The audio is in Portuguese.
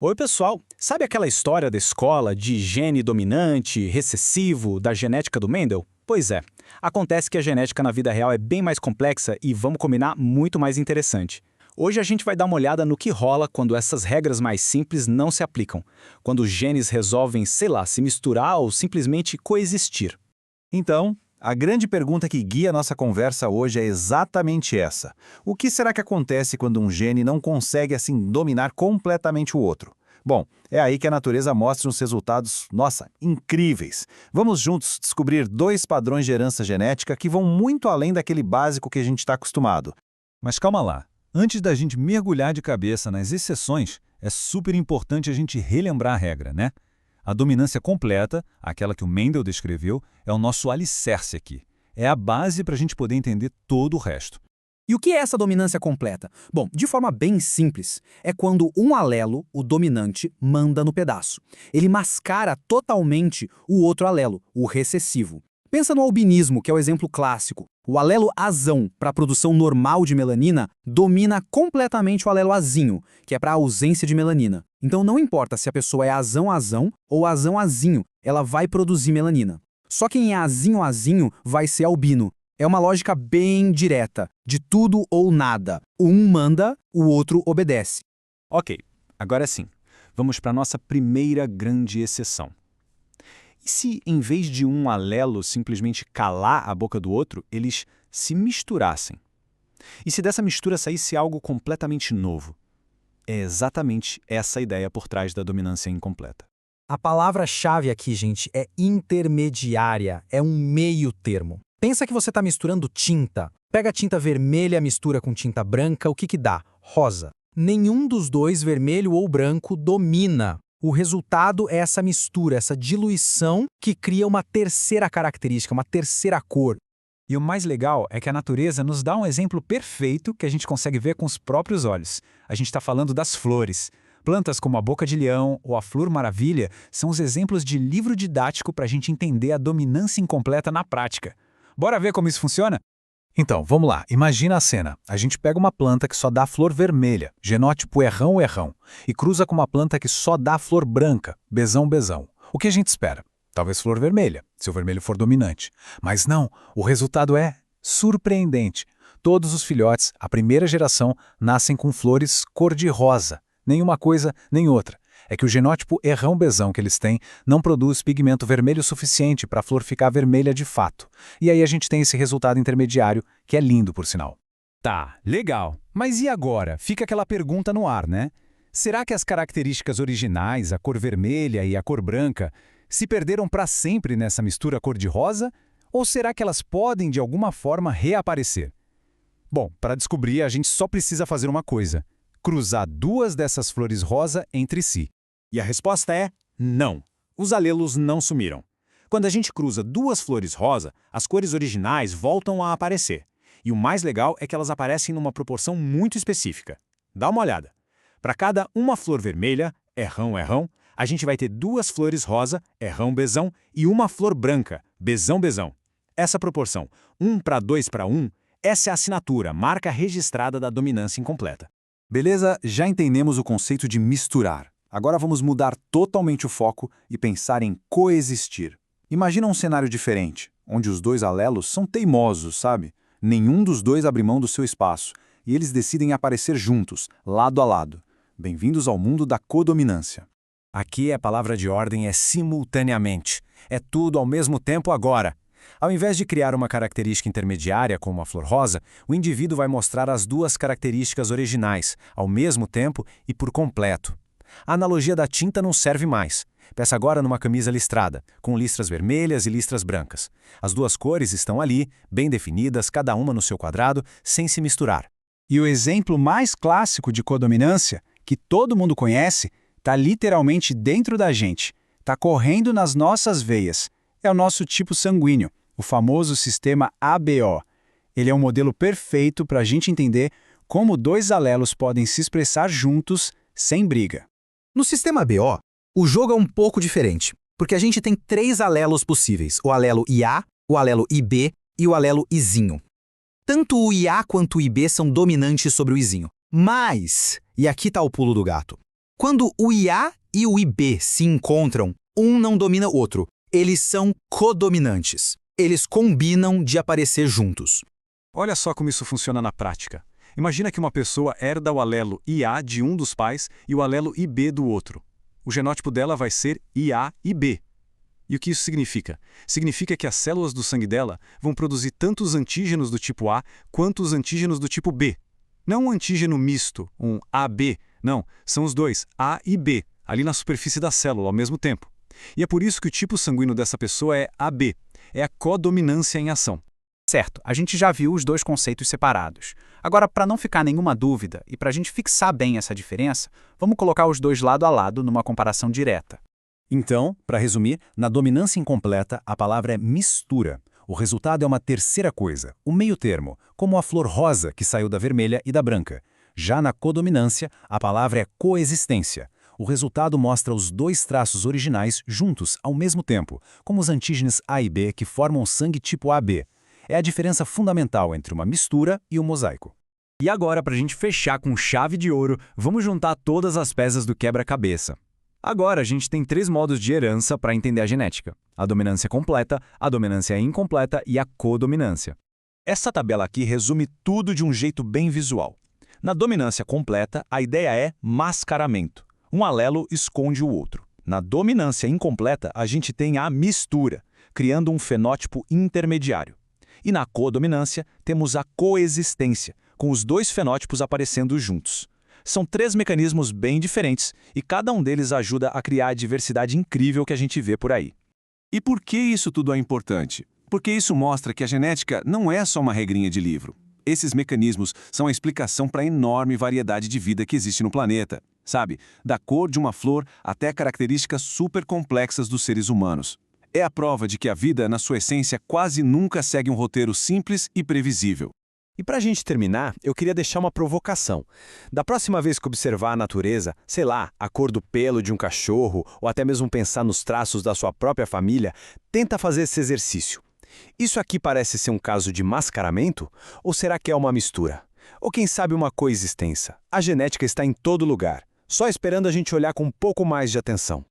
Oi, pessoal. Sabe aquela história da escola de gene dominante, recessivo, da genética do Mendel? Pois é. Acontece que a genética na vida real é bem mais complexa e, vamos combinar, muito mais interessante. Hoje a gente vai dar uma olhada no que rola quando essas regras mais simples não se aplicam. Quando os genes resolvem, sei lá, se misturar ou simplesmente coexistir. Então, a grande pergunta que guia nossa conversa hoje é exatamente essa. O que será que acontece quando um gene não consegue, assim, dominar completamente o outro? Bom, é aí que a natureza mostra uns resultados, nossa, incríveis. Vamos juntos descobrir dois padrões de herança genética que vão muito além daquele básico que a gente está acostumado. Mas calma lá. Antes da gente mergulhar de cabeça nas exceções, é super importante a gente relembrar a regra, né? A dominância completa, aquela que o Mendel descreveu, é o nosso alicerce aqui. É a base para a gente poder entender todo o resto. E o que é essa dominância completa? Bom, de forma bem simples, é quando um alelo, o dominante, manda no pedaço. Ele mascara totalmente o outro alelo, o recessivo. Pensa no albinismo, que é o exemplo clássico. O alelo azão, para a produção normal de melanina, domina completamente o alelo azinho, que é para a ausência de melanina. Então não importa se a pessoa é azão-azão ou azão-azinho, ela vai produzir melanina. Só quem é azinho-azinho vai ser albino. É uma lógica bem direta, de tudo ou nada. Um manda, o outro obedece. Ok, agora sim. Vamos para a nossa primeira grande exceção. E se, em vez de um alelo simplesmente calar a boca do outro, eles se misturassem? E se dessa mistura saísse algo completamente novo? É exatamente essa a ideia por trás da dominância incompleta. A palavra-chave aqui, gente, é intermediária, é um meio termo. Pensa que você está misturando tinta. Pega a tinta vermelha, mistura com tinta branca, o que dá? Rosa. Nenhum dos dois, vermelho ou branco, domina. O resultado é essa mistura, essa diluição que cria uma terceira característica, uma terceira cor. E o mais legal é que a natureza nos dá um exemplo perfeito que a gente consegue ver com os próprios olhos. A gente está falando das flores. Plantas como a boca de leão ou a flor maravilha são os exemplos de livro didático para a gente entender a dominância incompleta na prática. Bora ver como isso funciona? Então, vamos lá. Imagina a cena. A gente pega uma planta que só dá flor vermelha, genótipo errão, e cruza com uma planta que só dá flor branca, besão. O que a gente espera? Talvez flor vermelha, se o vermelho for dominante. Mas não, o resultado é surpreendente. Todos os filhotes, a primeira geração, nascem com flores cor-de-rosa. Nem uma coisa, nem outra. É que o genótipo errão-besão que eles têm não produz pigmento vermelho suficiente para a flor ficar vermelha de fato. E aí a gente tem esse resultado intermediário, que é lindo, por sinal. Tá, legal. Mas e agora? Fica aquela pergunta no ar, né? Será que as características originais, a cor vermelha e a cor branca, se perderam para sempre nessa mistura cor-de-rosa? Ou será que elas podem, de alguma forma, reaparecer? Bom, para descobrir, a gente só precisa fazer uma coisa: cruzar duas dessas flores rosa entre si. E a resposta é não. Os alelos não sumiram. Quando a gente cruza duas flores rosa, as cores originais voltam a aparecer. E o mais legal é que elas aparecem numa proporção muito específica. Dá uma olhada. Para cada uma flor vermelha, errão, a gente vai ter duas flores rosa, errão, besão, e uma flor branca, besão. Essa proporção, 1:2:1, essa é a assinatura, marca registrada da dominância incompleta. Beleza, já entendemos o conceito de misturar. Agora vamos mudar totalmente o foco e pensar em coexistir. Imagina um cenário diferente, onde os dois alelos são teimosos, sabe? Nenhum dos dois abre mão do seu espaço, e eles decidem aparecer juntos, lado a lado. Bem-vindos ao mundo da codominância. Aqui a palavra de ordem é simultaneamente. É tudo ao mesmo tempo agora. Ao invés de criar uma característica intermediária, como a flor rosa, o indivíduo vai mostrar as duas características originais, ao mesmo tempo e por completo. A analogia da tinta não serve mais. Peça agora numa camisa listrada, com listras vermelhas e listras brancas. As duas cores estão ali, bem definidas, cada uma no seu quadrado, sem se misturar. E o exemplo mais clássico de codominância, que todo mundo conhece, está literalmente dentro da gente. Está correndo nas nossas veias. É o nosso tipo sanguíneo, o famoso sistema ABO. Ele é um modelo perfeito para a gente entender como dois alelos podem se expressar juntos, sem briga. No sistema ABO, o jogo é um pouco diferente, porque a gente tem três alelos possíveis: o alelo IA, o alelo IB e o alelo Izinho. Tanto o IA quanto o IB são dominantes sobre o Izinho. Mas, e aqui está o pulo do gato, Quando o IA e o IB se encontram, um não domina o outro. Eles são codominantes. Eles combinam de aparecer juntos. Olha só como isso funciona na prática. Imagina que uma pessoa herda o alelo IA de um dos pais e o alelo IB do outro. O genótipo dela vai ser IA-IB. E o que isso significa? Significa que as células do sangue dela vão produzir tanto os antígenos do tipo A quanto os antígenos do tipo B. Não um antígeno misto, um AB, não, são os dois, A e B, ali na superfície da célula ao mesmo tempo. E é por isso que o tipo sanguíneo dessa pessoa é AB, é a codominância em ação. Certo, a gente já viu os dois conceitos separados. Agora, para não ficar nenhuma dúvida e para a gente fixar bem essa diferença, vamos colocar os dois lado a lado numa comparação direta. Então, para resumir, na dominância incompleta, a palavra é mistura. O resultado é uma terceira coisa, o meio termo, como a flor rosa que saiu da vermelha e da branca. Já na codominância, a palavra é coexistência. O resultado mostra os dois traços originais juntos ao mesmo tempo, como os antígenos A e B que formam o sangue tipo AB. É a diferença fundamental entre uma mistura e um mosaico. E agora, para a gente fechar com chave de ouro, vamos juntar todas as peças do quebra-cabeça. Agora, a gente tem 3 modos de herança para entender a genética: a dominância completa, a dominância incompleta e a codominância. Essa tabela aqui resume tudo de um jeito bem visual. Na dominância completa, a ideia é mascaramento. Um alelo esconde o outro. Na dominância incompleta, a gente tem a mistura, criando um fenótipo intermediário. E na codominância, temos a coexistência, com os dois fenótipos aparecendo juntos. São 3 mecanismos bem diferentes e cada um deles ajuda a criar a diversidade incrível que a gente vê por aí. E por que isso tudo é importante? Porque isso mostra que a genética não é só uma regrinha de livro. Esses mecanismos são a explicação para a enorme variedade de vida que existe no planeta. Sabe, da cor de uma flor até características super complexas dos seres humanos. É a prova de que a vida, na sua essência, quase nunca segue um roteiro simples e previsível. E para a gente terminar, eu queria deixar uma provocação. Da próxima vez que observar a natureza, sei lá, a cor do pelo de um cachorro, ou até mesmo pensar nos traços da sua própria família, tenta fazer esse exercício. Isso aqui parece ser um caso de mascaramento? Ou será que é uma mistura? Ou quem sabe uma coexistência? A genética está em todo lugar, só esperando a gente olhar com um pouco mais de atenção.